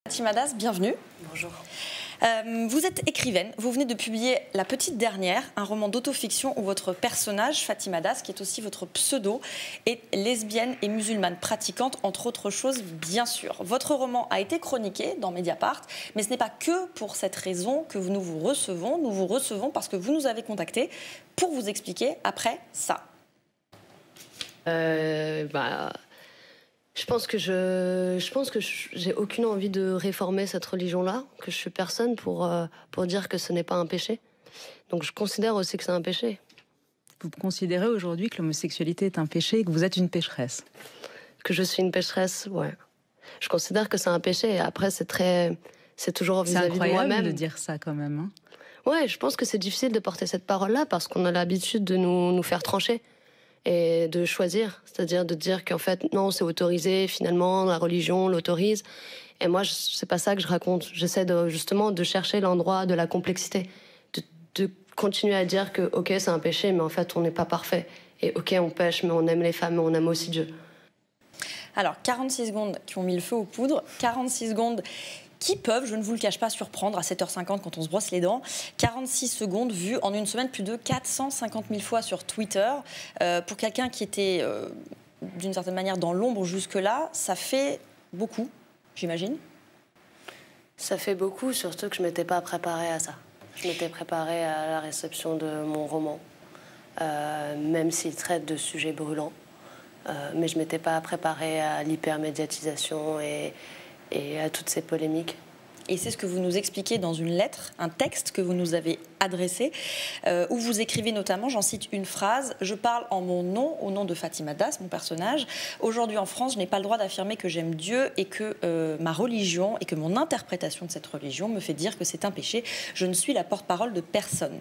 Fatima Das, bienvenue. Bonjour. Vous êtes écrivaine, vous venez de publier La Petite Dernière, un roman d'autofiction où votre personnage, Fatima Das, qui est aussi votre pseudo, est lesbienne et musulmane pratiquante, entre autres choses, bien sûr. Votre roman a été chroniqué dans Mediapart, mais ce n'est pas que pour cette raison que nous vous recevons. Nous vous recevons parce que vous nous avez contacté pour vous expliquer après ça. Je pense que j'ai aucune envie de réformer cette religion-là, que je suis personne pour dire que ce n'est pas un péché. Donc je considère aussi que c'est un péché. Vous considérez aujourd'hui que l'homosexualité est un péché et que vous êtes une pécheresse? Que je suis une pécheresse, ouais. Je considère que c'est un péché. Et après, c'est toujours vis-à-vis de moi-même. C'est incroyable de dire ça quand même. Hein. Ouais, je pense que c'est difficile de porter cette parole-là parce qu'on a l'habitude de nous faire trancher. Et de choisir, c'est-à-dire de dire qu'en fait, non, c'est autorisé, finalement, la religion l'autorise. Et moi, c'est pas ça que je raconte. J'essaie justement de chercher l'endroit de la complexité, de continuer à dire que, ok, c'est un péché, mais en fait, on n'est pas parfait. Et ok, on pêche, mais on aime les femmes, mais on aime aussi Dieu. Alors, 46 secondes qui ont mis le feu aux poudres, 46 secondes qui peuvent, je ne vous le cache pas, surprendre à 7h50 quand on se brosse les dents. 46 secondes vues en une semaine plus de 450 000 fois sur Twitter. Pour quelqu'un qui était d'une certaine manière dans l'ombre jusque-là, ça fait beaucoup, j'imagine. Ça fait beaucoup, surtout que je ne m'étais pas préparée à ça. Je m'étais préparée à la réception de mon roman, même s'il traite de sujets brûlants. Mais je ne m'étais pas préparée à l'hypermédiatisation et à toutes ces polémiques. Et c'est ce que vous nous expliquez dans une lettre, un texte que vous nous avez adressé, où vous écrivez notamment, j'en cite une phrase, « Je parle en mon nom, au nom de Fatima Das, mon personnage. Aujourd'hui en France, je n'ai pas le droit d'affirmer que j'aime Dieu et que ma religion et que mon interprétation de cette religion me fait dire que c'est un péché. Je ne suis la porte-parole de personne. »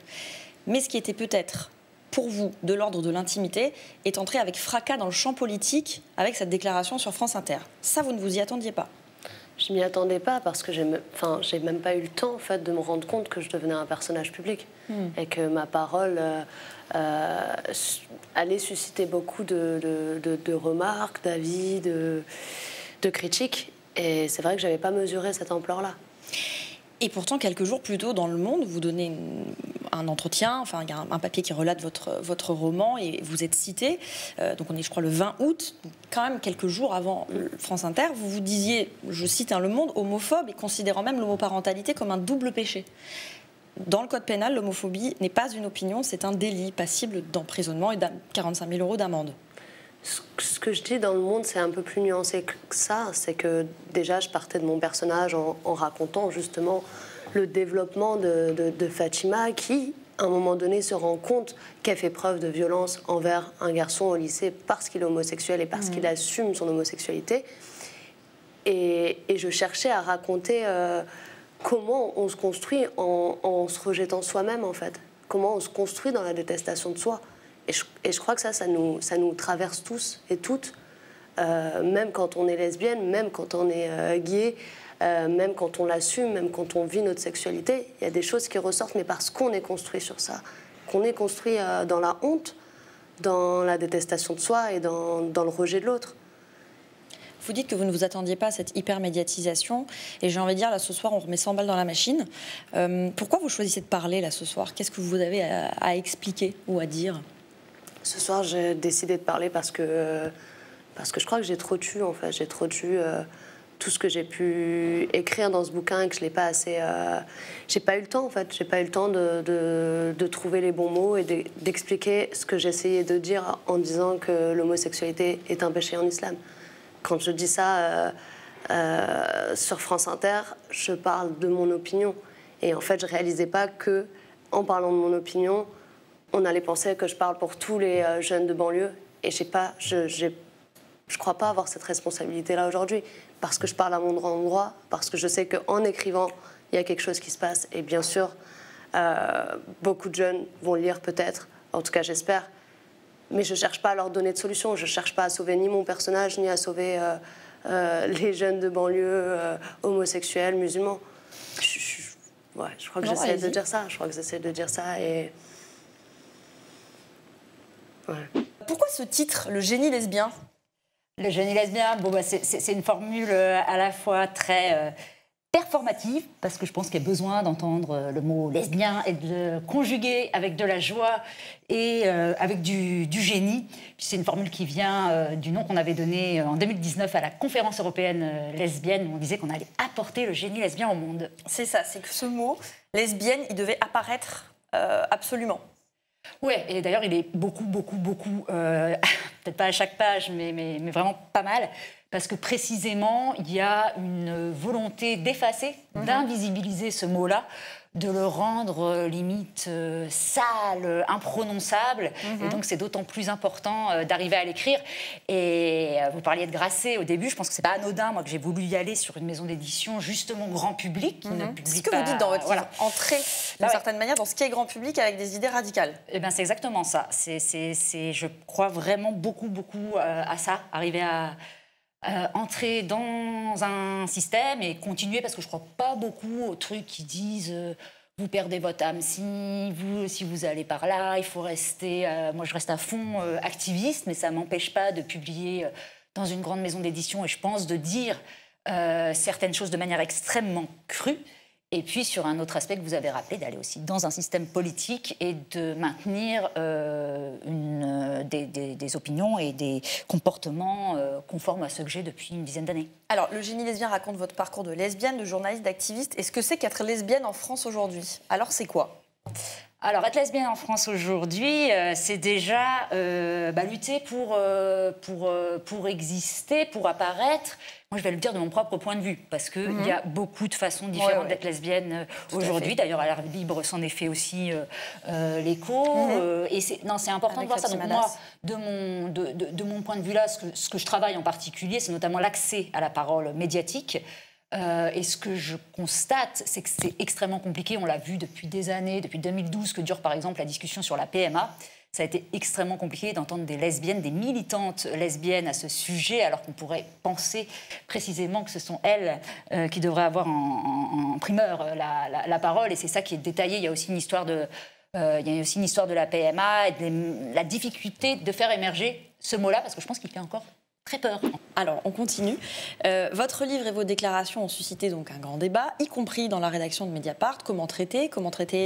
Mais ce qui était peut-être pour vous de l'ordre de l'intimité est entré avec fracas dans le champ politique avec cette déclaration sur France Inter. Ça, vous ne vous y attendiez pas? Je m'y attendais pas parce que j'ai même pas eu le temps en fait, de me rendre compte que je devenais un personnage public et que ma parole allait susciter beaucoup de remarques, d'avis, de critiques. Et c'est vrai que j'avais pas mesuré cette ampleur-là. Et pourtant, quelques jours plus tôt dans Le Monde, vous donnez un entretien, enfin il y a un papier qui relate votre roman et vous êtes cité. Donc on est, je crois, le 20 août, donc quand même quelques jours avant France Inter. Vous vous disiez, je cite, Le Monde, homophobe et considérant même l'homoparentalité comme un double péché. Dans le code pénal, l'homophobie n'est pas une opinion, c'est un délit passible d'emprisonnement et de 45 000 € d'amende. Ce que je dis dans Le Monde, c'est un peu plus nuancé que ça. C'est que déjà, je partais de mon personnage en racontant justement le développement de Fatima qui, à un moment donné, se rend compte qu'elle fait preuve de violence envers un garçon au lycée parce qu'il est homosexuel et parce qu'il assume son homosexualité. Et je cherchais à raconter comment on se construit en se rejetant soi-même, en fait. Comment on se construit dans la détestation de soi. Et je crois que ça nous traverse tous et toutes, même quand on est lesbienne, même quand on est gay, même quand on l'assume, même quand on vit notre sexualité. Il y a des choses qui ressortent, mais parce qu'on est construit sur ça, qu'on est construit dans la honte, dans la détestation de soi et dans le rejet de l'autre. Vous dites que vous ne vous attendiez pas à cette hyper-médiatisation. Et j'ai envie de dire, là, ce soir, on remet 100 balles dans la machine. Pourquoi vous choisissez de parler, là, ce soir? Qu'est-ce que vous avez à expliquer ou à dire? Ce soir, j'ai décidé de parler parce que je crois que j'ai trop tué, en fait. J'ai trop tué tout ce que j'ai pu écrire dans ce bouquin et que je l'ai pas assez... J'ai pas eu le temps, en fait. J'ai pas eu le temps de trouver les bons mots et d'expliquer ce que j'essayais de dire en disant que l'homosexualité est un péché en islam. Quand je dis ça sur France Inter, je parle de mon opinion. Et en fait, je réalisais pas que, en parlant de mon opinion, on allait penser que je parle pour tous les jeunes de banlieue. Et je crois pas avoir cette responsabilité-là aujourd'hui. Parce que je parle à mon endroit, parce que je sais qu'en écrivant, il y a quelque chose qui se passe. Et bien sûr, beaucoup de jeunes vont le lire peut-être, en tout cas j'espère. Mais je cherche pas à leur donner de solution. Je cherche pas à sauver ni mon personnage, ni à sauver les jeunes de banlieue, homosexuels, musulmans. Je crois que j'essaie de dire ça. Je crois que j'essaie de dire ça et... Ouais. Pourquoi ce titre, Le génie lesbien? Le génie lesbien, bon, bah, c'est une formule à la fois très performative, parce que je pense qu'il y a besoin d'entendre le mot lesbien et de le conjuguer avec de la joie et avec du génie. C'est une formule qui vient du nom qu'on avait donné en 2019 à la conférence européenne lesbienne, où on disait qu'on allait apporter le génie lesbien au monde. C'est ça, c'est que ce mot, lesbienne, il devait apparaître absolument. Ouais, et d'ailleurs, il est beaucoup, peut-être pas à chaque page, mais vraiment pas mal, parce que précisément, il y a une volonté d'effacer, d'invisibiliser ce mot-là, de le rendre limite sale, imprononçable. Et donc, c'est d'autant plus important d'arriver à l'écrire. Et vous parliez de Grasset au début. Je pense que c'est pas anodin, moi, que j'ai voulu y aller sur une maison d'édition justement grand public. Qui ne publie ce que pas, vous dites dans votre livre, entrer d'une certaine manière dans ce qui est grand public avec des idées radicales. Eh ben, c'est exactement ça. Je crois vraiment beaucoup à ça, arriver à entrer dans un système et continuer, parce que je ne crois pas beaucoup aux trucs qui disent vous perdez votre âme si vous allez par là, il faut rester... moi, je reste à fond activiste, mais ça ne m'empêche pas de publier dans une grande maison d'édition et je pense de dire certaines choses de manière extrêmement crue. Et puis, sur un autre aspect que vous avez rappelé, d'aller aussi dans un système politique et de maintenir des opinions et des comportements conformes à ceux que j'ai depuis une dizaine d'années. Alors, le génie lesbien raconte votre parcours de lesbienne, de journaliste, d'activiste. Et ce que c'est qu'être lesbienne en France aujourd'hui? Alors, c'est quoi? Alors, être lesbienne en France aujourd'hui, c'est déjà lutter pour exister, pour apparaître. Moi, je vais le dire de mon propre point de vue, parce qu'il y a beaucoup de façons différentes d'être lesbienne aujourd'hui. D'ailleurs, à l'Air Libre s'en est fait aussi l'écho. Et c'est important de voir ça. Donc, moi, de mon point de vue là, ce que je travaille en particulier, c'est notamment l'accès à la parole médiatique. Et ce que je constate, c'est que c'est extrêmement compliqué. On l'a vu depuis des années, depuis 2012, que dure par exemple la discussion sur la PMA. Ça a été extrêmement compliqué d'entendre des lesbiennes, des militantes lesbiennes à ce sujet, alors qu'on pourrait penser précisément que ce sont elles qui devraient avoir en primeur la parole. Et c'est ça qui est détaillé. Il y a aussi une histoire de la PMA et de la difficulté de faire émerger ce mot-là, parce que je pense qu'il fait encore très peur. Alors, on continue. Votre livre et vos déclarations ont suscité donc un grand débat, y compris dans la rédaction de Mediapart. Comment traiter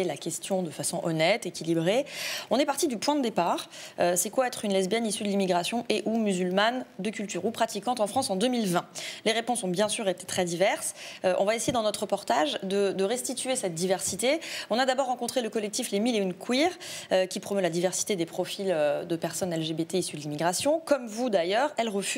la question de façon honnête, équilibrée? On est parti du point de départ. C'est quoi être une lesbienne issue de l'immigration et ou musulmane de culture ou pratiquante en France en 2020? Les réponses ont bien sûr été très diverses. On va essayer dans notre reportage de restituer cette diversité. On a d'abord rencontré le collectif Les Mille et Une Queer, qui promeut la diversité des profils de personnes LGBT issues de l'immigration. Comme vous d'ailleurs, elle refuse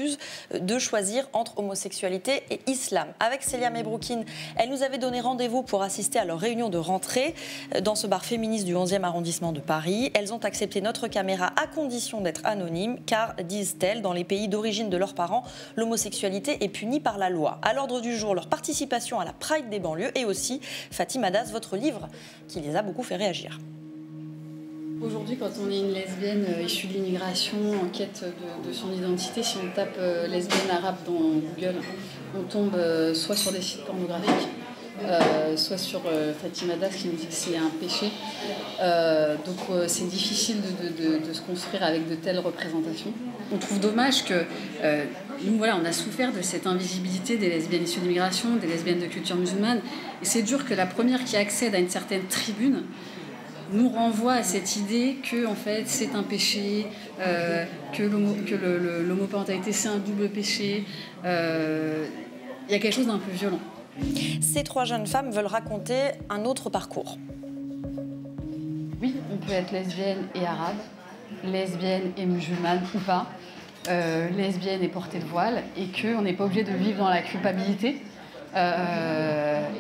de choisir entre homosexualité et islam. Avec Célia Mebroukine, elle nous avait donné rendez-vous pour assister à leur réunion de rentrée dans ce bar féministe du 11e arrondissement de Paris. Elles ont accepté notre caméra à condition d'être anonymes, car, disent-elles, dans les pays d'origine de leurs parents, l'homosexualité est punie par la loi. À l'ordre du jour, leur participation à la Pride des banlieues et aussi Fatima Das, votre livre, qui les a beaucoup fait réagir. Aujourd'hui, quand on est une lesbienne issue de l'immigration, en quête de son identité, si on tape lesbienne arabe dans Google, on tombe soit sur des sites pornographiques, soit sur Fatima Das qui nous dit que c'est un péché. Donc c'est difficile de se construire avec de telles représentations. On trouve dommage que nous, voilà, on a souffert de cette invisibilité des lesbiennes issues de l'immigration, des lesbiennes de culture musulmane. Et c'est dur que la première qui accède à une certaine tribune nous renvoie à cette idée que en fait, c'est un péché, que l'homoparentalité c'est un double péché. Il y a quelque chose d'un peu violent. Ces trois jeunes femmes veulent raconter un autre parcours. Oui, on peut être lesbienne et arabe, lesbienne et musulmane ou pas, lesbienne et porter le voile, et qu'on n'est pas obligé de vivre dans la culpabilité.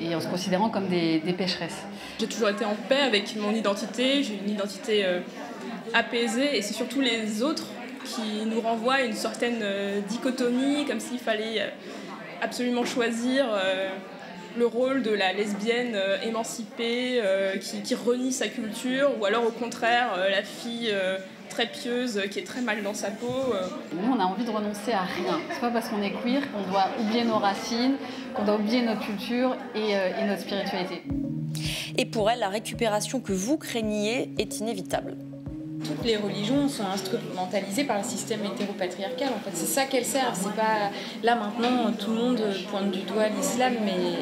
Et en se considérant comme des pécheresses. J'ai toujours été en paix avec mon identité, j'ai une identité apaisée et c'est surtout les autres qui nous renvoient à une certaine dichotomie, comme s'il fallait absolument choisir le rôle de la lesbienne émancipée qui renie sa culture ou alors au contraire la fille très pieuse, qui est très mal dans sa peau. Nous, on a envie de renoncer à rien. C'est pas parce qu'on est queer qu'on doit oublier nos racines, qu'on doit oublier notre culture et notre spiritualité. Et pour elle, la récupération que vous craigniez est inévitable. Toutes les religions sont instrumentalisées par le système hétéropatriarcal. En fait, c'est ça qu'elles servent. C'est pas là maintenant tout le monde pointe du doigt l'islam, mais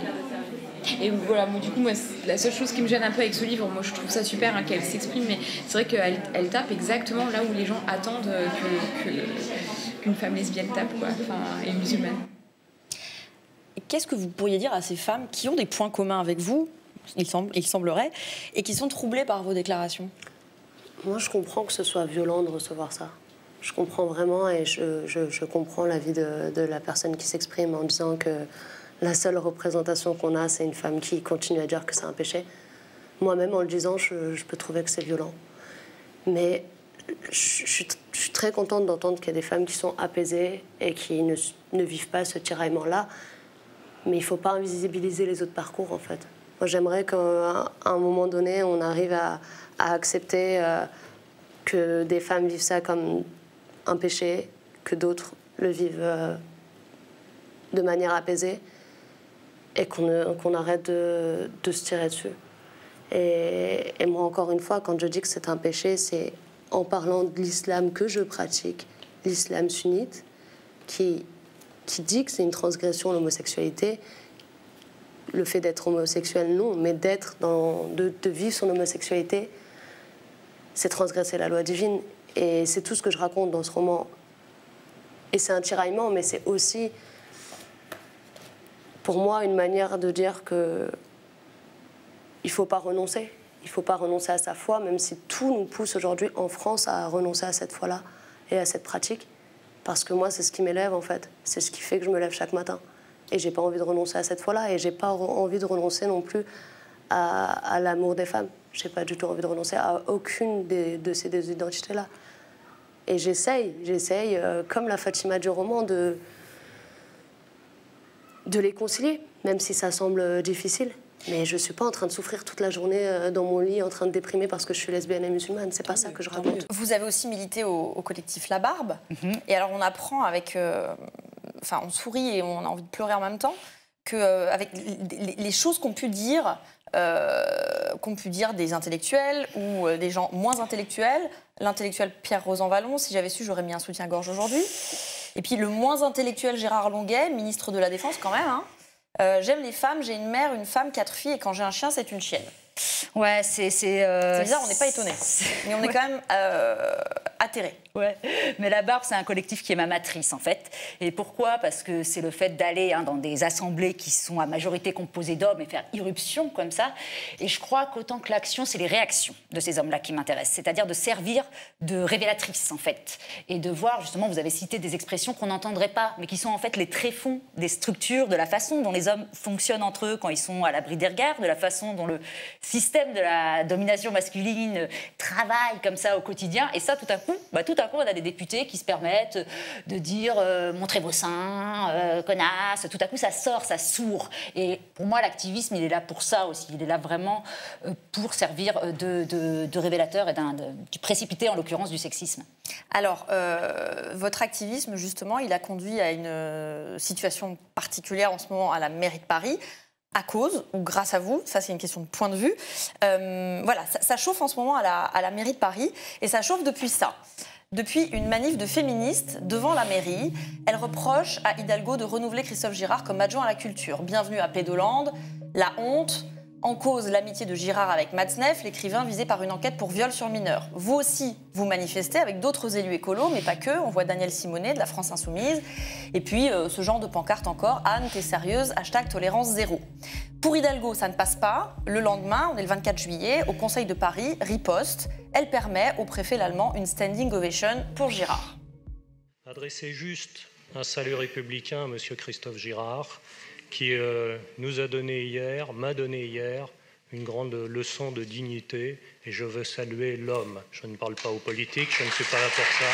Et voilà, du coup, moi, la seule chose qui me gêne un peu avec ce livre, moi je trouve ça super qu'elle s'exprime, mais c'est vrai qu'elle tape exactement là où les gens attendent qu'une femme lesbienne tape, quoi, et musulmane. Qu'est-ce que vous pourriez dire à ces femmes qui ont des points communs avec vous, il semblerait, et qui sont troublées par vos déclarations? Moi, je comprends que ce soit violent de recevoir ça. Je comprends vraiment, et je comprends l'avis de la personne qui s'exprime en disant que la seule représentation qu'on a, c'est une femme qui continue à dire que c'est un péché. Moi-même, en le disant, je peux trouver que c'est violent. Mais je suis très contente d'entendre qu'il y a des femmes qui sont apaisées et qui ne vivent pas ce tiraillement-là. Mais il ne faut pas invisibiliser les autres parcours, en fait. Moi, j'aimerais qu'à un moment donné, on arrive à accepter que des femmes vivent ça comme un péché, que d'autres le vivent de manière apaisée, et qu'on arrête de se tirer dessus. Et moi, encore une fois, quand je dis que c'est un péché, c'est en parlant de l'islam que je pratique, l'islam sunnite, qui dit que c'est une transgression l'homosexualité. Le fait d'être homosexuel, non, mais de vivre son homosexualité, c'est transgresser la loi divine. Et c'est tout ce que je raconte dans ce roman. Et c'est un tiraillement, mais c'est aussi, pour moi, une manière de dire que il ne faut pas renoncer. Il ne faut pas renoncer à sa foi, même si tout nous pousse aujourd'hui en France à renoncer à cette foi-là et à cette pratique. Parce que moi, c'est ce qui m'élève, en fait. C'est ce qui fait que je me lève chaque matin. Et j'ai pas envie de renoncer à cette foi-là. Et j'ai pas envie de renoncer non plus à l'amour des femmes. J'ai pas du tout envie de renoncer à aucune de ces deux identités-là. Et j'essaye, comme la Fatima du roman, de les concilier, même si ça semble difficile. Mais je suis pas en train de souffrir toute la journée dans mon lit, en train de déprimer parce que je suis lesbienne et musulmane. C'est pas ça que je raconte. Vous avez aussi milité au collectif La Barbe. Et alors on apprend avec... on sourit et on a envie de pleurer en même temps, qu'avec les choses qu'ont pu dire des intellectuels ou des gens moins intellectuels, l'intellectuel Pierre Rosanvallon, si j'avais su, j'aurais mis un soutien-gorge aujourd'hui. Et puis le moins intellectuel Gérard Longuet, ministre de la Défense quand même, hein. J'aime les femmes, j'ai une mère, une femme, 4 filles, et quand j'ai un chien, c'est une chienne. Ouais, c'est bizarre, on n'est pas étonnés. Mais on est quand même atterrés. Ouais, mais La Barbe, c'est un collectif qui est ma matrice, en fait. Et pourquoi ? Parce que c'est le fait d'aller dans des assemblées qui sont à majorité composées d'hommes et faire irruption comme ça. Et je crois qu'autant que l'action, c'est les réactions de ces hommes-là qui m'intéressent. C'est-à-dire de servir de révélatrice, en fait. Et de voir, justement, vous avez cité des expressions qu'on n'entendrait pas, mais qui sont en fait les tréfonds des structures, de la façon dont les hommes fonctionnent entre eux quand ils sont à l'abri des regards, de la façon dont le système de la domination masculine travaille comme ça au quotidien. Et ça, tout à coup, on a des députés qui se permettent de dire montrez vos seins, connasse. Tout à coup, ça sort, ça sourd. Et pour moi, l'activisme, il est là pour ça aussi. Il est là vraiment pour servir de révélateur et du précipité, en l'occurrence, du sexisme. Alors, votre activisme, justement, il a conduit à une situation particulière en ce moment à la mairie de Paris. À cause ou grâce à vous, ça c'est une question de point de vue. Voilà, ça chauffe en ce moment à la mairie de Paris, et ça chauffe depuis ça. Depuis une manif de féministes devant la mairie, elle reproche à Hidalgo de renouveler Christophe Girard comme adjoint à la culture. Bienvenue à Pédolande, la honte, en cause l'amitié de Girard avec Matzneff, l'écrivain visé par une enquête pour viol sur mineur. Vous aussi, vous manifestez avec d'autres élus écolos, mais pas que. On voit Daniel Simonet de la France Insoumise. Et puis, ce genre de pancarte encore. Anne, t'es sérieuse, #tolérance0. Pour Hidalgo, ça ne passe pas. Le lendemain, on est le 24 juillet, au Conseil de Paris, riposte. Elle permet au préfet l'allemand une standing ovation pour Girard. Adresser juste un salut républicain à M. Christophe Girard, qui m'a donné hier une grande leçon de dignité, et je veux saluer l'homme. Je ne parle pas aux politiques, je ne suis pas là pour ça.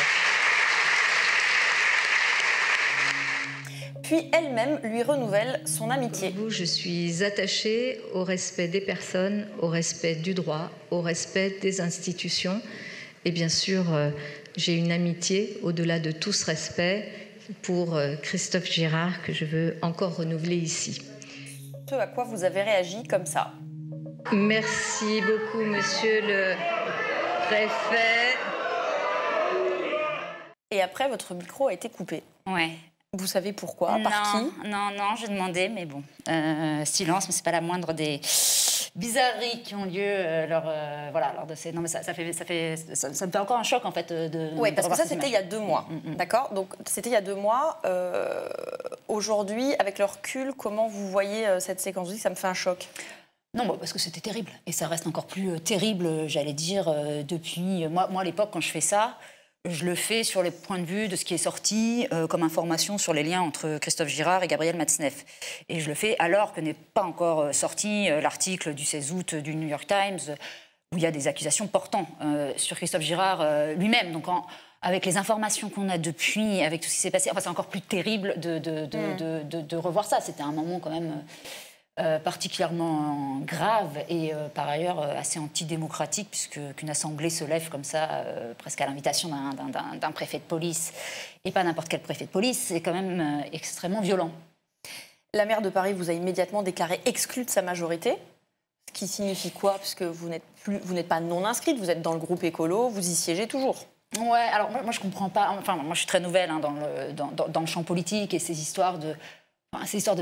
Puis elle-même lui renouvelle son amitié. Je suis attachée au respect des personnes, au respect du droit, au respect des institutions. Et bien sûr, j'ai une amitié au-delà de tout ce respect pour Christophe Girard, que je veux encore renouveler ici. Ce à quoi vous avez réagi comme ça. Merci beaucoup, monsieur le préfet. Et après, votre micro a été coupé. Ouais. Vous savez pourquoi? Par qui? Non, j'ai demandé, mais bon, silence, mais c'est pas la moindre des bizarreries qui ont lieu lors de ces... Non, mais ça me fait encore un choc, en fait, Oui, parce que ça, c'était il y a 2 mois, d'accord? Donc, c'était il y a 2 mois. Aujourd'hui, avec le recul, comment vous voyez cette séquence? Vous dites que ça me fait un choc. Non, parce que c'était terrible. Et ça reste encore plus terrible, j'allais dire, depuis... Moi, à l'époque, quand je fais ça, je le fais sur les points de vue de ce qui est sorti comme information sur les liens entre Christophe Girard et Gabriel Matzneff. Et je le fais alors que n'est pas encore sorti l'article du 16 août du New York Times où il y a des accusations portant sur Christophe Girard lui-même. Donc, avec les informations qu'on a depuis, avec tout ce qui s'est passé, enfin, c'est encore plus terrible de revoir ça. C'était un moment quand même... particulièrement grave et par ailleurs assez antidémocratique, puisqu'une assemblée se lève comme ça, presque à l'invitation d'un préfet de police, et pas n'importe quel préfet de police, c'est quand même extrêmement violent. La maire de Paris vous a immédiatement déclaré exclue de sa majorité, ce qui signifie quoi? Puisque vous n'êtes pas non inscrite, vous êtes dans le groupe écolo, vous y siégez toujours. Ouais, alors moi je comprends pas, enfin moi je suis très nouvelle dans le champ politique, et ces histoires de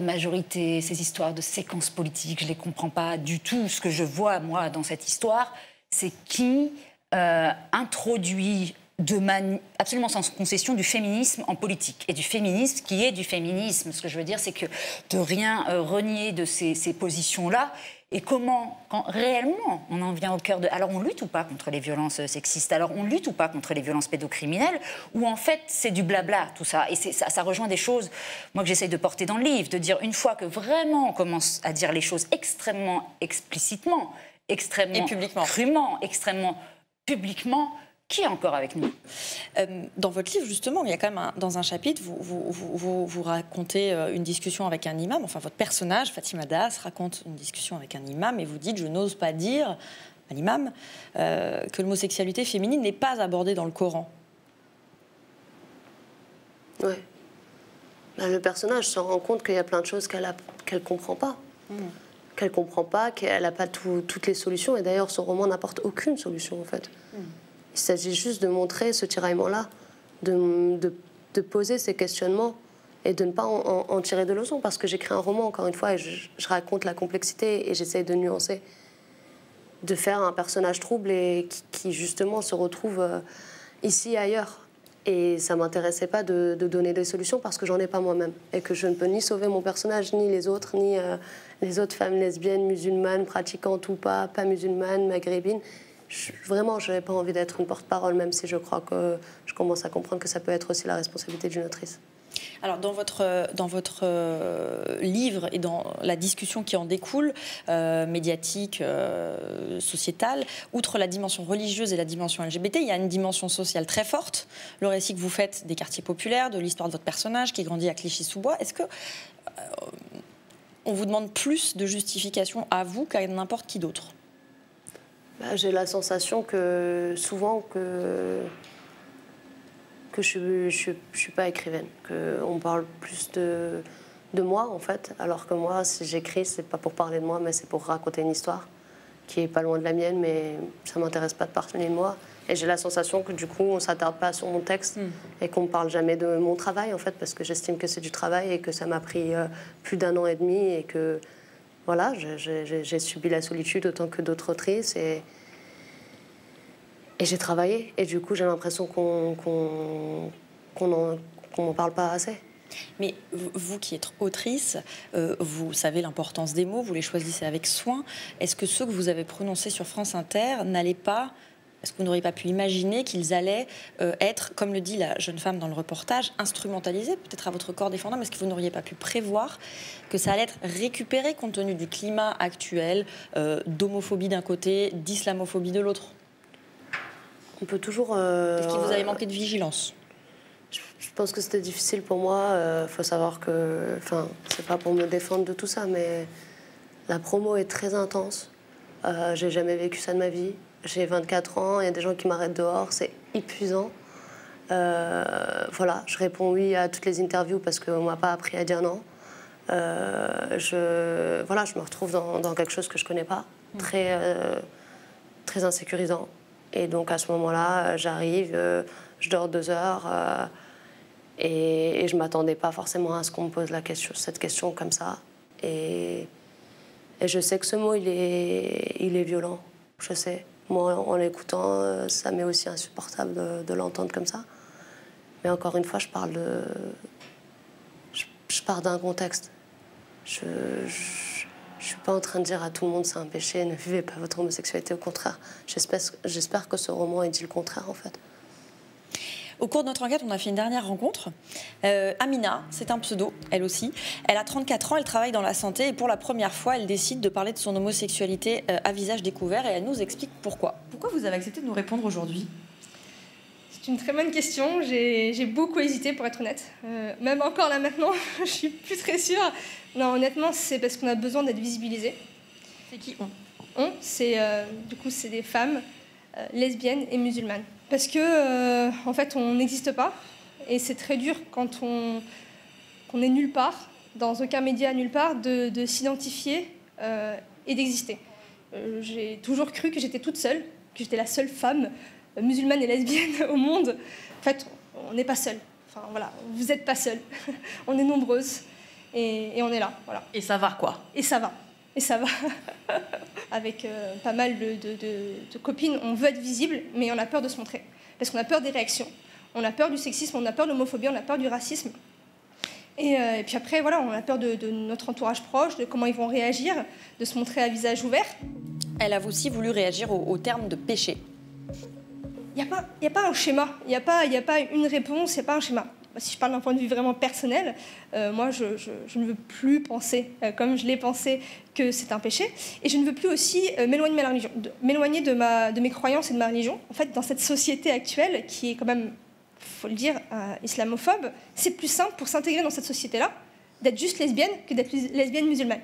majorité, ces histoires de séquences politiques, je ne les comprends pas du tout. Ce que je vois, moi, dans cette histoire, c'est qui introduit absolument sans concession du féminisme en politique. Et du féminisme qui est du féminisme. Ce que je veux dire, c'est que de rien renier de ces positions-là. Et comment, quand réellement on en vient au cœur de... Alors on lutte ou pas contre les violences sexistes? Alors on lutte ou pas contre les violences pédocriminelles? Ou en fait c'est du blabla tout ça? Et ça rejoint des choses, moi, que j'essaye de porter dans le livre, de dire une fois que vraiment on commence à dire les choses extrêmement explicitement, extrêmement crûment, extrêmement publiquement, qui est encore avec nous? Dans votre livre, justement, il y a quand même dans un chapitre, vous racontez une discussion avec un imam. Enfin, votre personnage, Fatima Das, raconte une discussion avec un imam et vous dites « Je n'ose pas dire à l'imam que l'homosexualité féminine n'est pas abordée dans le Coran ». Oui. Ben, le personnage se rend compte qu'il y a plein de choses qu'elle ne comprend pas. Qu'elle ne comprend pas, qu'elle n'a pas toutes les solutions. Et d'ailleurs, ce roman n'apporte aucune solution, en fait. Il s'agit juste de montrer ce tiraillement-là, de poser ces questionnements et de ne pas en tirer de leçons. Parce que j'écris un roman, encore une fois, et je raconte la complexité et j'essaye de nuancer. De faire un personnage trouble et qui justement, se retrouve ici et ailleurs. Et ça ne m'intéressait pas de donner des solutions parce que j'en ai pas moi-même. Et que je ne peux ni sauver mon personnage, ni les autres, ni les autres femmes lesbiennes, musulmanes, pratiquantes ou pas musulmanes, maghrébines. Vraiment, je n'avais pas envie d'être une porte-parole, même si je crois que je commence à comprendre que ça peut être aussi la responsabilité d'une autrice. Alors, dans votre livre et dans la discussion qui en découle, médiatique, sociétale, outre la dimension religieuse et la dimension LGBT, il y a une dimension sociale très forte. Le récit que vous faites des quartiers populaires, de l'histoire de votre personnage qui grandit à Clichy-sous-Bois, est-ce que on vous demande plus de justification à vous qu'à n'importe qui d'autre? J'ai la sensation que souvent que je suis pas écrivaine, qu'on parle plus de moi en fait, alors que moi si j'écris c'est pas pour parler de moi mais c'est pour raconter une histoire qui est pas loin de la mienne, mais ça m'intéresse pas de parler de moi. Et j'ai la sensation que du coup on s'attarde pas sur mon texte et qu'on ne parle jamais de mon travail en fait, parce que j'estime que c'est du travail et que ça m'a pris plus d'1 an et demi et que voilà, j'ai subi la solitude autant que d'autres autrices et j'ai travaillé. Et du coup, j'ai l'impression qu'on n'en parle pas assez. Mais vous qui êtes autrice, vous savez l'importance des mots, vous les choisissez avec soin. Est-ce que ceux que vous avez prononcés sur France Inter n'allaient pas... Est-ce que vous n'auriez pas pu imaginer qu'ils allaient être, comme le dit la jeune femme dans le reportage, instrumentalisés, peut-être à votre corps défendant, mais est-ce que vous n'auriez pas pu prévoir que ça allait être récupéré compte tenu du climat actuel, d'homophobie d'un côté, d'islamophobie de l'autre? On peut toujours... Est-ce qu'il vous avait manqué de vigilance? Je pense que c'était difficile pour moi. Faut savoir que... Enfin, c'est pas pour me défendre de tout ça, mais la promo est très intense. J'ai jamais vécu ça de ma vie. J'ai 24 ans, il y a des gens qui m'arrêtent dehors, c'est épuisant. Voilà, je réponds oui à toutes les interviews parce qu'on ne m'a pas appris à dire non. Je me retrouve dans quelque chose que je ne connais pas, très insécurisant. Et donc à ce moment-là, j'arrive, je dors 2 heures Et je ne m'attendais pas forcément à ce qu'on me pose cette question comme ça. Et je sais que ce mot, il est violent. Je sais. Moi, en l'écoutant, ça m'est aussi insupportable de l'entendre comme ça. Mais encore une fois, je pars d'un contexte. Je ne suis pas en train de dire à tout le monde c'est un péché, ne vivez pas votre homosexualité, au contraire. J'espère que ce roman il dit le contraire, en fait. Au cours de notre enquête, on a fait une dernière rencontre. Amina, c'est un pseudo, elle aussi. Elle a 34 ans, elle travaille dans la santé et pour la première fois, elle décide de parler de son homosexualité à visage découvert et elle nous explique pourquoi. Pourquoi vous avez accepté de nous répondre aujourd'hui ? C'est une très bonne question. J'ai beaucoup hésité, pour être honnête. Même encore là maintenant, je suis plus très sûre. Non, honnêtement, c'est parce qu'on a besoin d'être visibilisés. C'est qui c'est du coup, c'est des femmes lesbiennes et musulmanes. Parce que, en fait, on n'existe pas. Et c'est très dur quand on est nulle part, dans aucun média, nulle part, de s'identifier et d'exister. J'ai toujours cru que j'étais toute seule, que j'étais la seule femme musulmane et lesbienne au monde. En fait, on n'est pas seul. Enfin, voilà, vous n'êtes pas seul. On est nombreuses et on est là. Voilà. Et ça va, quoi. Et ça va. Avec pas mal de copines, on veut être visible, mais on a peur de se montrer. Parce qu'on a peur des réactions, on a peur du sexisme, on a peur de l'homophobie, on a peur du racisme. Et puis après, voilà, on a peur de notre entourage proche, de comment ils vont réagir, de se montrer à visage ouvert. Elle a aussi voulu réagir au terme de péché. Il n'y a pas un schéma, il n'y a pas une réponse, il n'y a pas un schéma. Si je parle d'un point de vue vraiment personnel, moi, je ne veux plus penser, comme je l'ai pensé, que c'est un péché. Et je ne veux plus aussi m'éloigner de ma religion, m'éloigner de mes croyances et de ma religion. En fait, dans cette société actuelle, qui est quand même, il faut le dire, islamophobe, c'est plus simple pour s'intégrer dans cette société-là, d'être juste lesbienne que d'être lesbienne musulmane.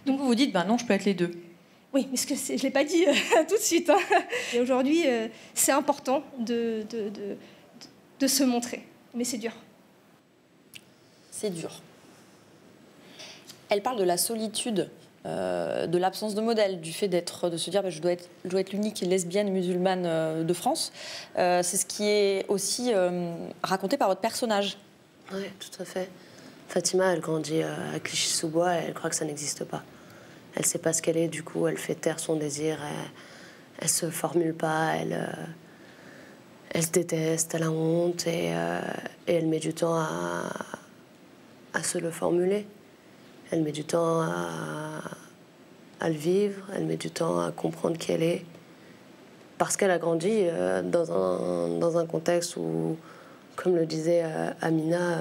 Donc vous vous dites, ben non, je peux être les deux. Oui, mais je ne l'ai pas dit tout de suite. Et aujourd'hui, c'est important de se montrer. Mais c'est dur. C'est dur. Elle parle de la solitude, de l'absence de modèle, du fait de se dire je dois être l'unique lesbienne musulmane de France. C'est ce qui est aussi raconté par votre personnage. Oui, tout à fait. Fatima, elle grandit à Clichy-sous-Bois et elle croit que ça n'existe pas. Elle ne sait pas ce qu'elle est, du coup, elle fait taire son désir, elle ne se formule pas, elle se déteste, elle a honte et elle met du temps à se le formuler. Elle met du temps à le vivre, elle met du temps à comprendre qui elle est. Parce qu'elle a grandi dans un contexte où, comme le disait Amina,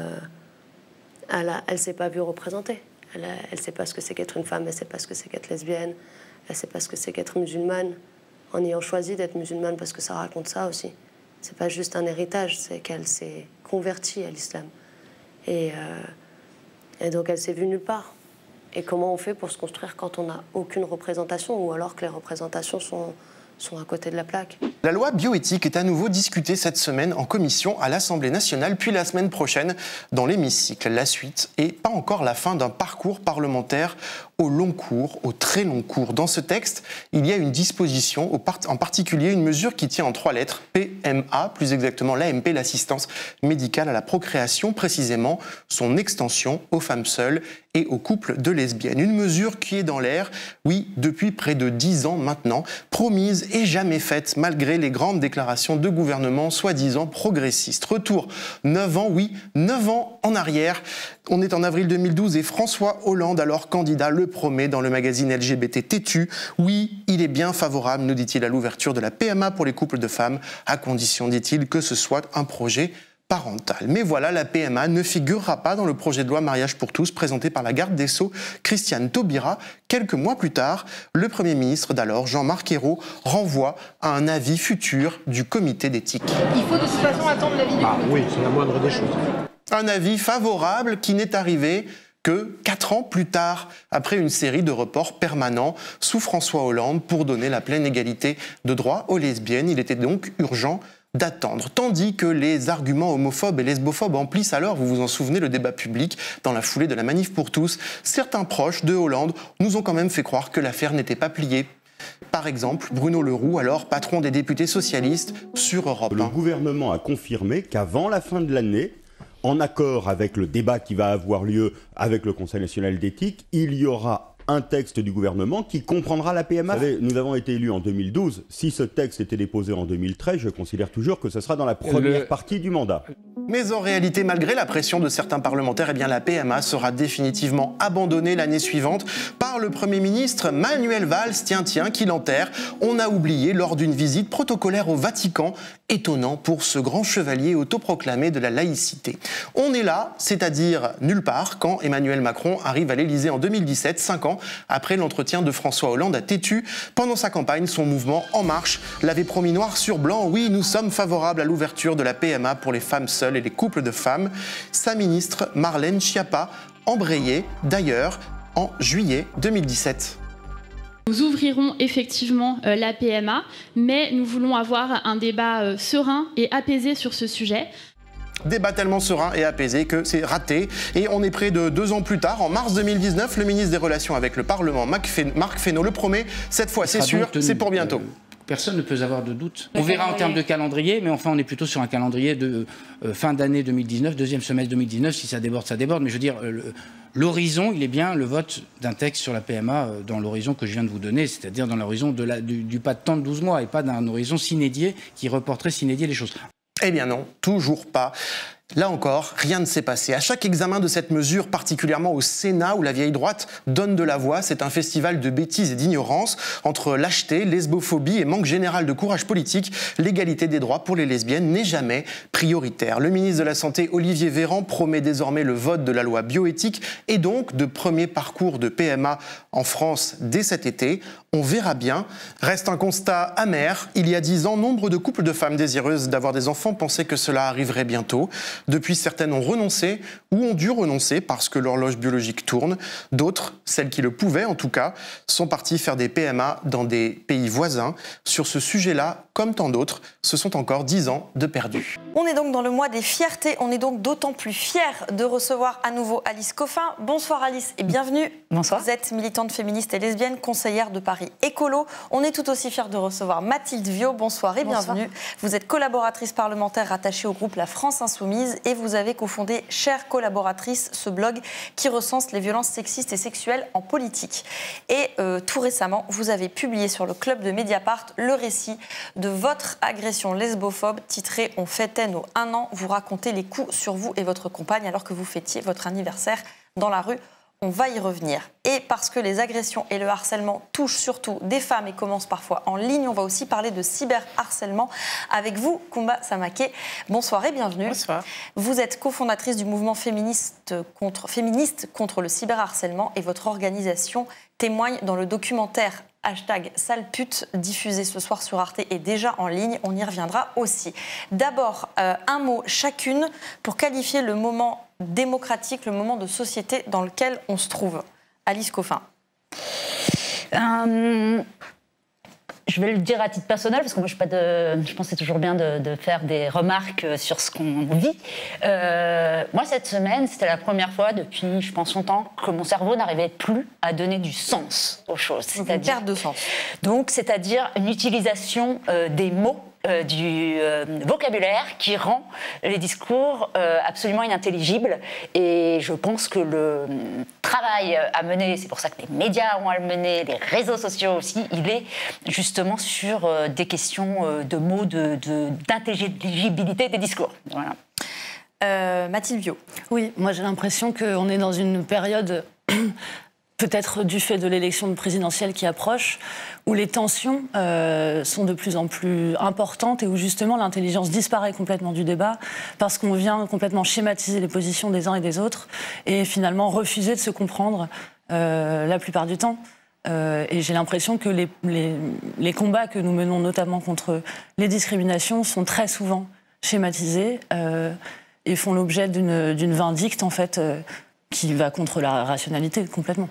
elle ne s'est pas vue représentée. Elle ne sait pas ce que c'est qu'être une femme, elle ne sait pas ce que c'est qu'être lesbienne, elle ne sait pas ce que c'est qu'être musulmane, en ayant choisi d'être musulmane, parce que ça raconte ça aussi. C'est pas juste un héritage, c'est qu'elle s'est convertie à l'islam. Et donc elle s'est vue nulle part. Et comment on fait pour se construire quand on n'a aucune représentation, ou alors que les représentations sont à côté de la plaque? La loi bioéthique est à nouveau discutée cette semaine en commission à l'Assemblée nationale, puis la semaine prochaine dans l'hémicycle. La suite et pas encore la fin d'un parcours parlementaire au long cours, au très long cours. Dans ce texte, il y a une disposition, en particulier une mesure qui tient en 3 lettres, PMA, plus exactement l'AMP, l'assistance médicale à la procréation, précisément son extension aux femmes seules et aux couples de lesbiennes. Une mesure qui est dans l'air, oui, depuis près de 10 ans maintenant, promise et jamais faite, malgré les grandes déclarations de gouvernement soi-disant progressistes. Retour 9 ans, oui, 9 ans en arrière. On est en avril 2012 et François Hollande, alors candidat, le promet dans le magazine LGBT Têtu. Oui, il est bien favorable, nous dit-il, à l'ouverture de la PMA pour les couples de femmes, à condition, dit-il, que ce soit un projet parental. Mais voilà, la PMA ne figurera pas dans le projet de loi Mariage pour tous présenté par la garde des Sceaux, Christiane Taubira. Quelques mois plus tard, le Premier ministre d'alors, Jean-Marc Ayrault, renvoie à un avis futur du comité d'éthique. Il faut de toute façon attendre l'avis du comité. Oui, c'est la moindre des choses. Un avis favorable qui n'est arrivé que 4 ans plus tard, après une série de reports permanents sous François Hollande pour donner la pleine égalité de droit aux lesbiennes. Il était donc urgent d'attendre. Tandis que les arguments homophobes et lesbophobes emplissent alors, vous vous en souvenez, le débat public dans la foulée de la manif pour tous, certains proches de Hollande nous ont quand même fait croire que l'affaire n'était pas pliée. Par exemple, Bruno Le Roux, alors patron des députés socialistes sur Europe 1. Le gouvernement a confirmé qu'avant la fin de l'année, en accord avec le débat qui va avoir lieu avec le Conseil national d'éthique, il y aura un texte du gouvernement qui comprendra la PMA. Vous savez, nous avons été élus en 2012. Si ce texte était déposé en 2013, je considère toujours que ce sera dans la première partie du mandat. Mais en réalité, malgré la pression de certains parlementaires, eh bien, la PMA sera définitivement abandonnée l'année suivante par le Premier ministre Manuel Valls, tiens, qui l'enterre. On a oublié lors d'une visite protocolaire au Vatican, étonnant pour ce grand chevalier autoproclamé de la laïcité. On est là, c'est-à-dire nulle part, quand Emmanuel Macron arrive à l'Élysée en 2017, 5 ans après l'entretien de François Hollande à Tétu. Pendant sa campagne, son mouvement En Marche l'avait promis noir sur blanc. Oui, nous sommes favorables à l'ouverture de la PMA pour les femmes seules et les couples de femmes. Sa ministre, Marlène Schiappa, embrayait d'ailleurs en juillet 2017. Nous ouvrirons effectivement la PMA, mais nous voulons avoir un débat serein et apaisé sur ce sujet. Débat tellement serein et apaisé que c'est raté. Et on est près de 2 ans plus tard. En mars 2019, le ministre des Relations avec le Parlement, Marc Fesneau, le promet. Cette fois, c'est sûr, c'est pour bientôt. Personne ne peut avoir de doute. On verra en termes de calendrier, mais enfin, on est plutôt sur un calendrier de fin d'année 2019, deuxième semestre 2019. Si ça déborde, ça déborde. Mais je veux dire, l'horizon, il est bien le vote d'un texte sur la PMA dans l'horizon que je viens de vous donner, c'est-à-dire dans l'horizon du pas de temps de 12 mois et pas d'un horizon sine-die qui reporterait sine-die les choses. Eh bien non, toujours pas. Là encore, rien ne s'est passé. À chaque examen de cette mesure, particulièrement au Sénat, où la vieille droite donne de la voix, c'est un festival de bêtises et d'ignorance. Entre lâcheté, lesbophobie et manque général de courage politique, l'égalité des droits pour les lesbiennes n'est jamais prioritaire. Le ministre de la Santé, Olivier Véran, promet désormais le vote de la loi bioéthique et donc de premier parcours de PMA en France dès cet été. On verra bien. Reste un constat amer. Il y a 10 ans, nombre de couples de femmes désireuses d'avoir des enfants pensaient que cela arriverait bientôt. Depuis, certaines ont renoncé ou ont dû renoncer parce que l'horloge biologique tourne. D'autres, celles qui le pouvaient en tout cas, sont parties faire des PMA dans des pays voisins. Sur ce sujet-là, comme tant d'autres, ce sont encore 10 ans de perdu. On est donc dans le mois des fiertés. On est donc d'autant plus fiers de recevoir à nouveau Alice Coffin. Bonsoir Alice et bienvenue. Bonsoir. Vous êtes militante féministe et lesbienne, conseillère de Paris Écolo. On est tout aussi fiers de recevoir Mathilde Viau. Bonsoir et bienvenue. Vous êtes collaboratrice parlementaire rattachée au groupe La France Insoumise et vous avez cofondé Chère collaboratrice, ce blog qui recense les violences sexistes et sexuelles en politique. Et tout récemment, vous avez publié sur le club de Mediapart le récit de votre agression lesbophobe titré « On fêtait nos 1 an ». Vous racontez les coups sur vous et votre compagne alors que vous fêtiez votre anniversaire dans la rue. On va y revenir. Et parce que les agressions et le harcèlement touchent surtout des femmes et commencent parfois en ligne, on va aussi parler de cyberharcèlement avec vous, Koumba Samaké. Bonsoir et bienvenue. Bonsoir. Vous êtes cofondatrice du mouvement féministe contre le cyberharcèlement et votre organisation témoigne dans le documentaire #salepute diffusé ce soir sur Arte et déjà en ligne. On y reviendra aussi. D'abord, un mot chacune pour qualifier le moment démocratique, le moment de société dans lequel on se trouve. Alice Coffin. Je vais le dire à titre personnel, parce que moi, je pense que c'est toujours bien de faire des remarques sur ce qu'on vit. Moi, cette semaine, c'était la première fois depuis, je pense, longtemps, que mon cerveau n'arrivait plus à donner du sens aux choses. Une perte de sens. Donc, c'est-à-dire une utilisation des mots, du vocabulaire qui rend les discours absolument inintelligibles. Et je pense que le travail à mener, c'est pour ça que les médias ont à le mener, les réseaux sociaux aussi, il est justement sur des questions de mots, d'intelligibilité des discours. Voilà. Mathilde Viau. Oui, moi j'ai l'impression qu'on est dans une période... peut-être du fait de l'élection présidentielle qui approche, où les tensions sont de plus en plus importantes et où justement l'intelligence disparaît complètement du débat parce qu'on vient complètement schématiser les positions des uns et des autres et finalement refuser de se comprendre la plupart du temps. Et j'ai l'impression que les combats que nous menons notamment contre les discriminations sont très souvent schématisés et font l'objet d'une vindicte en fait qui va contre la rationalité complètement.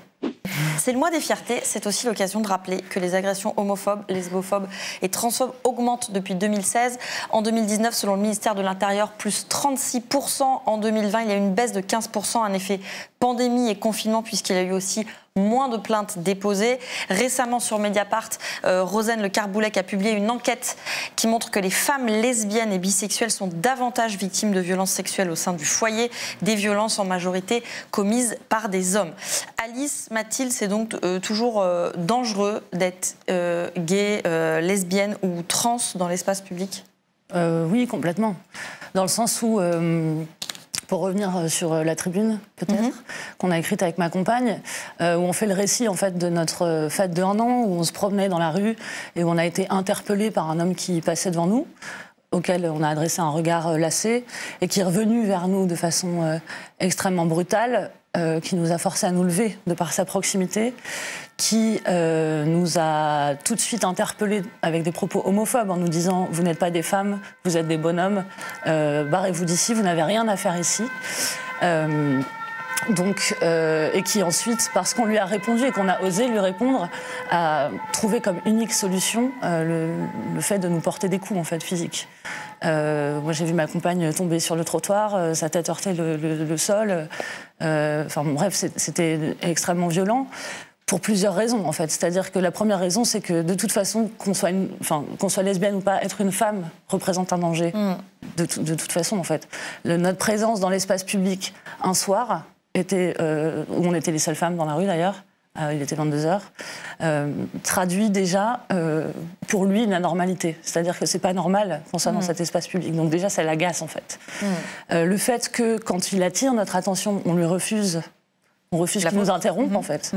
C'est le mois des fiertés, c'est aussi l'occasion de rappeler que les agressions homophobes, lesbophobes et transphobes augmentent depuis 2016. En 2019, selon le ministère de l'Intérieur, plus 36%. En 2020, il y a eu une baisse de 15%, un effet pandémie et confinement, puisqu'il y a eu aussi moins de plaintes déposées. Récemment, sur Mediapart, Rosane Le Carboulec a publié une enquête qui montre que les femmes lesbiennes et bisexuelles sont davantage victimes de violences sexuelles au sein du foyer, des violences en majorité commises par des hommes. Alice, Mathilde, c'est donc toujours dangereux d'être gay, lesbienne ou trans dans l'espace public ? Oui, complètement. Dans le sens où... Pour revenir sur la tribune, peut-être, qu'on a écrite avec ma compagne, où on fait le récit en fait, de notre fête de 1 an, où on se promenait dans la rue et où on a été interpellé par un homme qui passait devant nous, auquel on a adressé un regard lassé, et qui est revenu vers nous de façon extrêmement brutale, qui nous a forcé à nous lever de par sa proximité, qui nous a tout de suite interpellés avec des propos homophobes en nous disant « Vous n'êtes pas des femmes, vous êtes des bonhommes, barrez-vous d'ici, vous n'avez rien à faire ici ». Et qui ensuite, parce qu'on lui a répondu et qu'on a osé lui répondre, a trouvé comme unique solution le fait de nous porter des coups en fait, physiques. Moi, j'ai vu ma compagne tomber sur le trottoir, sa tête heurter le sol. Bref, c'était extrêmement violent pour plusieurs raisons, en fait. C'est-à-dire que la première raison, c'est que de toute façon, qu'on soit lesbienne ou pas, être une femme représente un danger. De toute façon, en fait. Notre présence dans l'espace public un soir, où on était les seules femmes dans la rue d'ailleurs, il était 22h, traduit déjà pour lui une anormalité. C'est-à-dire que c'est pas normal qu'on soit dans cet espace public. Donc déjà, ça l'agace en fait. Le fait que quand il attire notre attention, on refuse qu'il nous interrompe en fait.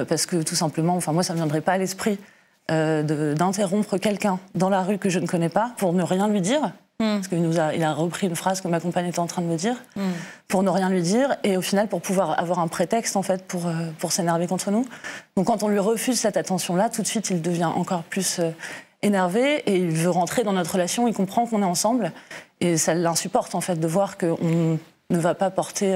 Parce que tout simplement, moi ça ne me viendrait pas à l'esprit d'interrompre quelqu'un dans la rue que je ne connais pas pour ne rien lui dire. Parce qu'il a repris une phrase que ma compagne était en train de me dire, pour ne rien lui dire, et au final pour pouvoir avoir un prétexte en fait pour s'énerver contre nous. Donc quand on lui refuse cette attention-là, tout de suite il devient encore plus énervé et il veut rentrer dans notre relation, il comprend qu'on est ensemble, et ça l'insupporte en fait de voir qu'on ne va pas porter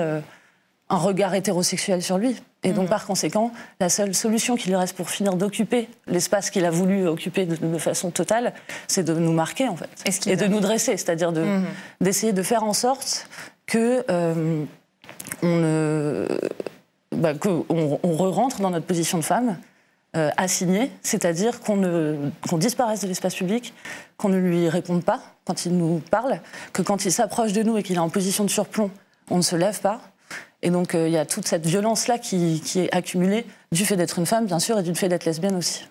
un regard hétérosexuel sur lui. Et donc, par conséquent, la seule solution qu'il lui reste pour finir d'occuper l'espace qu'il a voulu occuper de façon totale, c'est de nous marquer, en fait. Et de nous dresser, c'est-à-dire d'essayer de faire en sorte que qu'on re-rentre dans notre position de femme, assignée, c'est-à-dire qu'on disparaisse de l'espace public, qu'on ne lui réponde pas quand il nous parle, que quand il s'approche de nous et qu'il est en position de surplomb, on ne se lève pas. Et donc, il y a toute cette violence-là qui est accumulée du fait d'être une femme, bien sûr, et du fait d'être lesbienne aussi.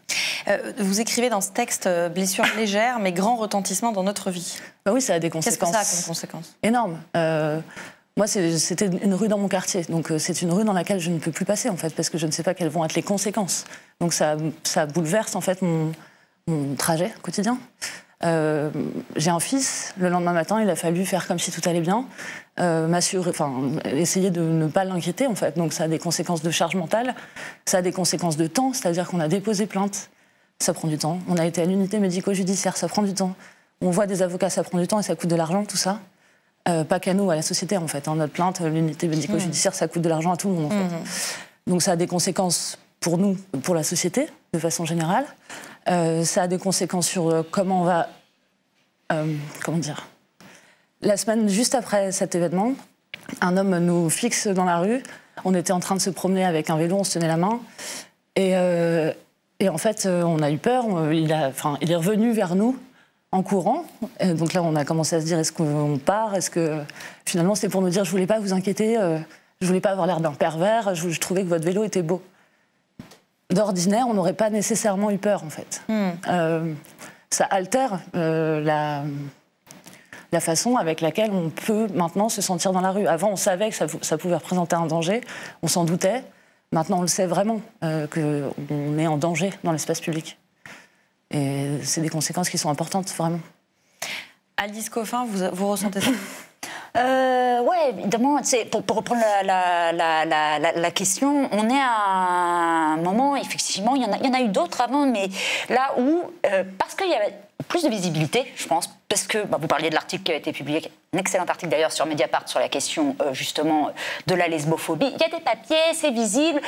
Vous écrivez dans ce texte « Blessure légère, mais grand retentissement dans notre vie ». Oui, ça a des conséquences. Qu'est-ce que ça a comme conséquences ? Énormes. Moi, c'était une rue dans mon quartier. Donc, c'est une rue dans laquelle je ne peux plus passer, en fait, parce que je ne sais pas quelles vont être les conséquences. Donc, ça bouleverse, en fait, mon trajet quotidien. J'ai un fils, le lendemain matin, il a fallu faire comme si tout allait bien, essayer de ne pas l'inquiéter en fait. Donc ça a des conséquences de charge mentale, ça a des conséquences de temps, c'est-à-dire qu'on a déposé plainte, ça prend du temps. On a été à l'unité médico-judiciaire, ça prend du temps. On voit des avocats, ça prend du temps et ça coûte de l'argent, tout ça. Pas qu'à nous, à la société en fait. Notre plainte, l'unité médico-judiciaire, ça coûte de l'argent à tout le monde en fait. Donc ça a des conséquences pour nous, pour la société, de façon générale. Ça a des conséquences sur comment on va... comment dire ? La semaine juste après cet événement, un homme nous fixe dans la rue. On était en train de se promener avec un vélo, on se tenait la main. Et en fait, on a eu peur. Il est revenu vers nous en courant. Et donc là, on a commencé à se dire, est-ce qu'on part ? Est-ce que... Finalement, c'était pour nous dire, je ne voulais pas vous inquiéter, je ne voulais pas avoir l'air d'un pervers, je trouvais que votre vélo était beau. D'ordinaire, on n'aurait pas nécessairement eu peur, en fait. Ça altère la façon avec laquelle on peut maintenant se sentir dans la rue. Avant, on savait que ça pouvait représenter un danger, on s'en doutait. Maintenant, on le sait vraiment, qu'on est en danger dans l'espace public. Et c'est des conséquences qui sont importantes, vraiment. Alice Coffin, vous ressentez ça ? Oui, évidemment, pour reprendre la question, on est à un moment, effectivement, il y en a eu d'autres avant, mais là où, parce qu'il y avait plus de visibilité, je pense, parce que vous parliez de l'article qui a été publié un excellent article d'ailleurs sur Mediapart sur la question justement de la lesbophobie. Il y a des papiers, c'est visible.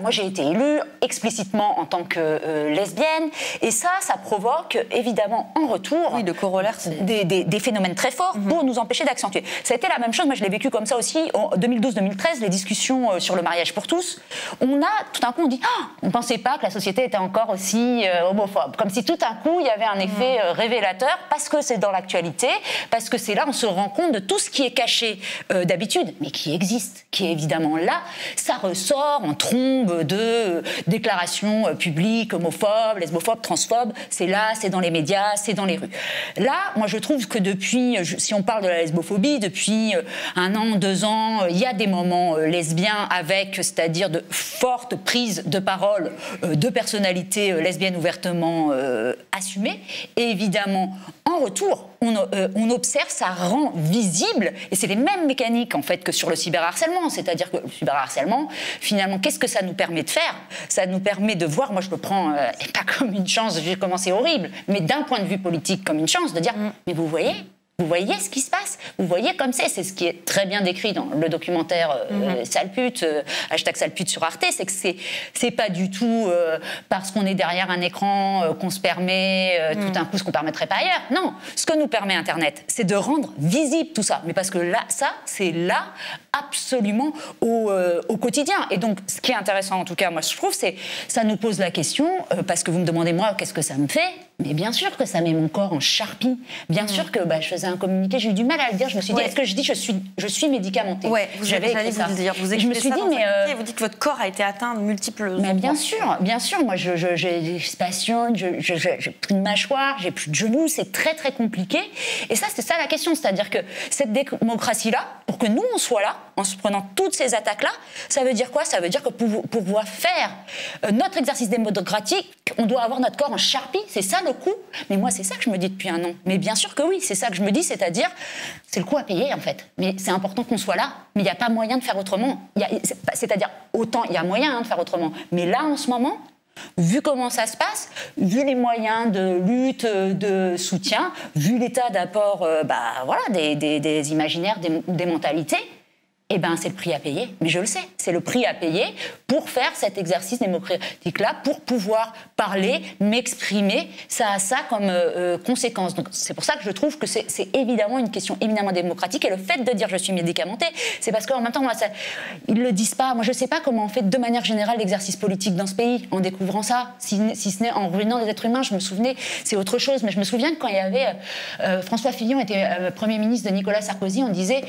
Moi j'ai été élue explicitement en tant que lesbienne et ça provoque évidemment en retour le corollaire, des phénomènes très forts pour nous empêcher d'accentuer. Ça a été la même chose, moi je l'ai vécu comme ça aussi en 2012-2013, les discussions sur le mariage pour tous. On a tout d'un coup on dit on ne pensait pas que la société était encore aussi homophobe, comme si tout d'un coup il y avait un effet révélateur parce que c'est dans l'actualité, parce que c'est là on se rend compte de tout ce qui est caché d'habitude, mais qui existe, qui est évidemment là. Ça ressort en trombe de déclarations publiques, homophobes, lesbophobes, transphobes. C'est là, c'est dans les médias, c'est dans les rues. Là, moi je trouve que depuis, si on parle de la lesbophobie, depuis 1 an, 2 ans, il y a des moments lesbiens avec, c'est-à-dire de fortes prises de parole de personnalités lesbiennes ouvertement assumées. Et évidemment, en retour, on observe, ça rend visible, et c'est les mêmes mécaniques en fait que sur le cyberharcèlement, c'est-à-dire que le cyberharcèlement, finalement, qu'est-ce que ça nous permet de faire? Ça nous permet de voir, moi je le prends pas comme une chance, vu comment c'est horrible, mais d'un point de vue politique comme une chance de dire, mais vous voyez ce qui se passe, vous voyez comme c'est ce qui est très bien décrit dans le documentaire Salpute, hashtag Salpute sur Arte, c'est que c'est pas du tout parce qu'on est derrière un écran qu'on se permet tout un coup ce qu'on permettrait pas ailleurs. Non, ce que nous permet Internet, c'est de rendre visible tout ça, mais parce que là, c'est là absolument au quotidien. Et donc, ce qui est intéressant en tout cas, moi je trouve, c'est ça nous pose la question, parce que vous me demandez moi qu'est-ce que ça me fait. Mais bien sûr que ça met mon corps en charpie. Bien sûr que je faisais un communiqué, j'ai eu du mal à le dire. Je me suis dit, est-ce que je dis je suis médicamentée? J'allais vous le dire. Vous je me suis dit, vous dites que votre corps a été atteint de multiples endroits. Bien sûr. Moi, j'ai des passions, j'ai plus de mâchoire, j'ai plus de genoux. C'est très, très compliqué. Et ça, c'est ça la question. C'est-à-dire que cette démocratie-là, pour que nous, on soit là, en se prenant toutes ces attaques-là, ça veut dire quoi? Ça veut dire que pour pouvoir faire notre exercice démocratique, on doit avoir notre corps en charpie. C'est ça le coup. Mais moi, c'est ça que je me dis depuis 1 an. Mais bien sûr que oui, c'est ça que je me dis, c'est-à-dire, c'est le coup à payer, en fait. Mais c'est important qu'on soit là, mais il n'y a pas moyen de faire autrement. C'est-à-dire, autant, il y a moyen de faire autrement. Mais là, en ce moment, vu comment ça se passe, vu les moyens de lutte, de soutien, vu l'état d'apport des imaginaires, des mentalités, c'est le prix à payer. Mais je le sais, c'est le prix à payer pour faire cet exercice démocratique-là, pour pouvoir parler, m'exprimer. Ça a ça comme conséquence. Donc c'est pour ça que je trouve que c'est évidemment une question éminemment démocratique. Et le fait de dire je suis médicamentée, c'est parce qu'en même temps, ils ne le disent pas. Moi, je ne sais pas comment on fait de manière générale l'exercice politique dans ce pays en découvrant ça, si ce n'est en ruinant des êtres humains. Je me souvenais, c'est autre chose, mais je me souviens que quand il y avait François Fillon était Premier ministre de Nicolas Sarkozy, on disait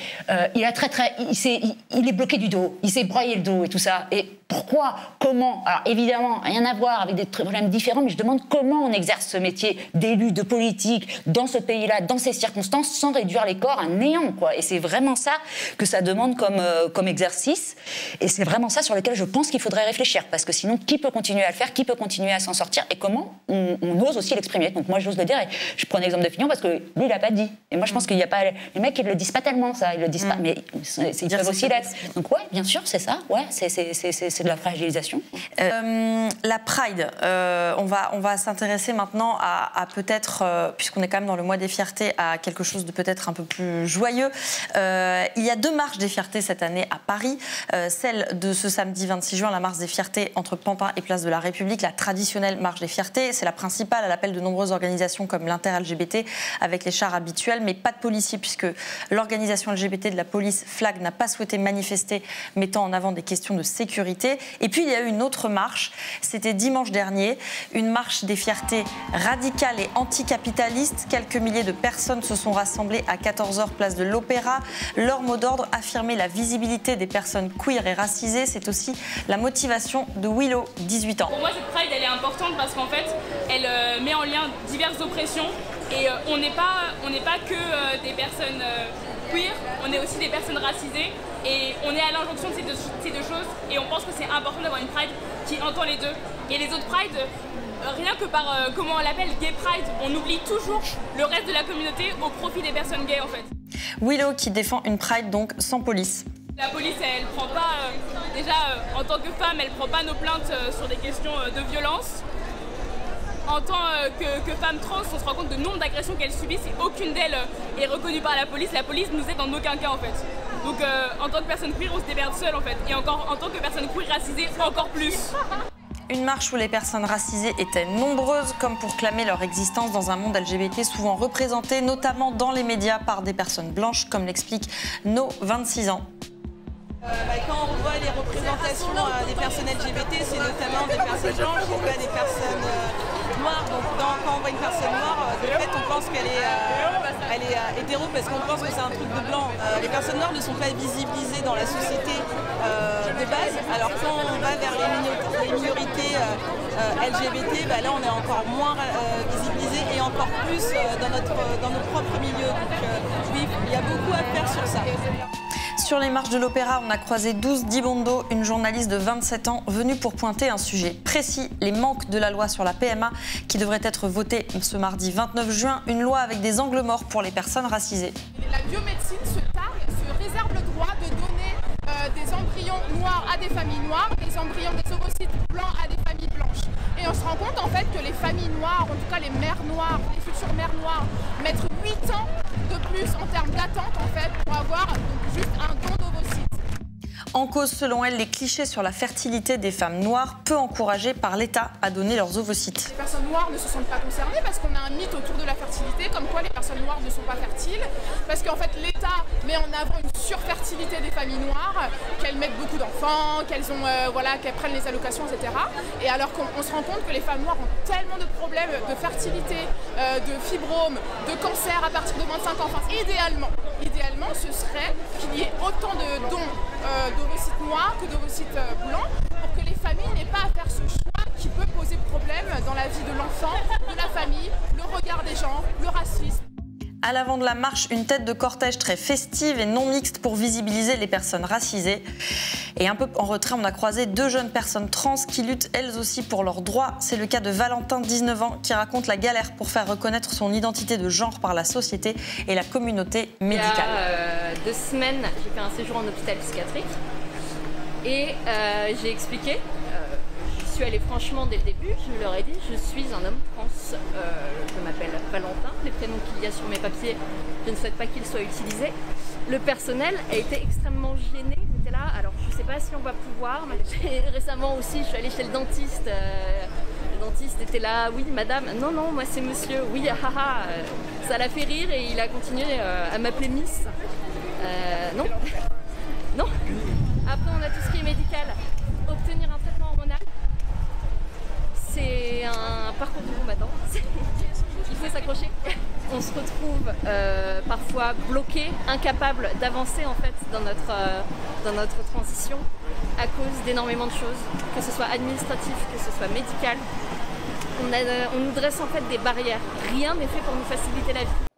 il est bloqué du dos, il s'est broyé le dos et tout ça. Et pourquoi? Comment? Alors évidemment, rien à voir avec des problèmes différents, mais je demande comment on exerce ce métier d'élu, de politique, dans ce pays-là, dans ces circonstances, sans réduire les corps à néant, quoi. Et c'est vraiment ça que ça demande comme exercice. Et c'est vraiment ça sur lequel je pense qu'il faudrait réfléchir. Parce que sinon, qui peut continuer à le faire? Qui peut continuer à s'en sortir? Et comment on ose aussi l'exprimer? Donc moi, j'ose le dire. Et je prends l'exemple de Fillon parce que lui, il n'a pas dit. Et moi, je pense qu'il n'y a pas... Les mecs, ils ne le disent pas tellement, ça. Ils le disent pas. Mais ils peuvent aussi l'être. Donc ouais, bien sûr, c'est ça. Ouais, c'est de la fragilisation. La Pride, on va s'intéresser maintenant à peut-être, puisqu'on est quand même dans le mois des fiertés, à quelque chose de peut-être un peu plus joyeux. Il y a 2 marches des fiertés cette année à Paris. Celle de ce samedi 26 juin, la marche des fiertés entre Pantin et Place de la République, la traditionnelle marche des fiertés. C'est la principale à l'appel de nombreuses organisations comme l'Inter-LGBT avec les chars habituels, mais pas de policiers puisque l'organisation LGBT de la police FLAG n'a pas souhaité manifester, mettant en avant des questions de sécurité. Et puis il y a eu une autre marche, c'était dimanche dernier, une marche des fiertés radicales et anticapitalistes. Quelques milliers de personnes se sont rassemblées à 14h place de l'Opéra. Leur mot d'ordre, affirmer la visibilité des personnes queer et racisées. C'est aussi la motivation de Willow, 18 ans. Pour moi, cette Pride, elle est importante parce qu'en fait, elle met en lien diverses oppressions. Et on n'est pas que des personnes queer, on est aussi des personnes racisées. Et on est à l'injonction de ces deux choses. Et on pense que c'est important d'avoir une Pride qui entend les deux. Et les autres Prides, rien que par, comment on l'appelle, Gay Pride, on oublie toujours le reste de la communauté au profit des personnes gays, en fait. Willow qui défend une Pride donc sans police. La police, elle prend pas, déjà en tant que femme, elle prend pas nos plaintes sur des questions de violence. en tant que femme trans, on se rend compte du nombre d'agressions qu'elles subissent et aucune d'elles est reconnue par la police nous aide en aucun cas en fait. Donc en tant que personne queer, on se démerde seule en fait. Et encore en tant que personne queer racisée, encore plus. Une marche où les personnes racisées étaient nombreuses, comme pour clamer leur existence dans un monde LGBT souvent représenté, notamment dans les médias, par des personnes blanches, comme l'explique No, 26 ans. Quand on voit les représentations des personnes LGBT, c'est notamment des personnes blanches et pas des personnes noires. Donc quand on voit une personne noire, de fait on pense qu'elle est hétéro parce qu'on pense que c'est un truc de blanc. Les personnes noires ne sont pas visibilisées dans la société de base, alors quand on va vers les minorités LGBT, là on est encore moins visibilisé et encore plus dans notre propre milieu. Donc oui, il y a beaucoup à faire sur ça. Sur les marches de l'Opéra, on a croisé Douce Dibondo, une journaliste de 27 ans, venue pour pointer un sujet précis, les manques de la loi sur la PMA, qui devrait être votée ce mardi 29 juin, une loi avec des angles morts pour les personnes racisées. La biomédecine se réserve le droit de donner des embryons noirs à des familles noires, des embryons des ovocytes blancs à des familles blanches. Et on se rend compte en fait que les familles noires, en tout cas les mères noires, les futures mères noires, mettent 8 ans de plus en termes d'attente en fait pour avoir donc, juste un don d'ovocytes. En cause, selon elle, les clichés sur la fertilité des femmes noires, peu encouragées par l'État à donner leurs ovocytes. Les personnes noires ne se sentent pas concernées parce qu'on a un mythe autour de la fertilité, comme quoi les personnes noires ne sont pas fertiles, parce qu'en fait l'État met en avant une surfertilité des familles noires, qu'elles mettent beaucoup d'enfants, qu'elles prennent les allocations, etc. Et alors qu'on se rend compte que les femmes noires ont tellement de problèmes de fertilité, de fibromes, de cancer à partir de 25 ans. Enfin, idéalement, ce serait qu'il y ait autant de dons d'ovocytes noirs que d'ovocytes blancs pour que les familles n'aient pas à faire ce choix qui peut poser problème dans la vie de l'enfant, de la famille, le regard des gens, le racisme. À l'avant de la marche, une tête de cortège très festive et non mixte pour visibiliser les personnes racisées. Et un peu en retrait, on a croisé 2 jeunes personnes trans qui luttent elles aussi pour leurs droits. C'est le cas de Valentin, 19 ans, qui raconte la galère pour faire reconnaître son identité de genre par la société et la communauté médicale. Il y a 2 semaines, j'ai fait un séjour en hôpital psychiatrique et j'ai expliqué. Je suis allée franchement dès le début, je leur ai dit je suis un homme trans, je m'appelle Valentin, les prénoms qu'il y a sur mes papiers, je ne souhaite pas qu'ils soient utilisés. Le personnel a été extrêmement gêné, ils étaient là, alors je ne sais pas si on va pouvoir, mais récemment aussi je suis allée chez le dentiste, le dentiste était là, oui madame, non moi c'est monsieur, oui haha, ça l'a fait rire et il a continué à m'appeler Miss. Non. Après on a tout ce qui est médical, obtenir un traitement hormonal. C'est un parcours du combattant, il faut s'accrocher. On se retrouve parfois bloqué, incapable d'avancer en fait dans notre transition à cause d'énormément de choses, que ce soit administratif, que ce soit médical. On nous dresse en fait des barrières, rien n'est fait pour nous faciliter la vie.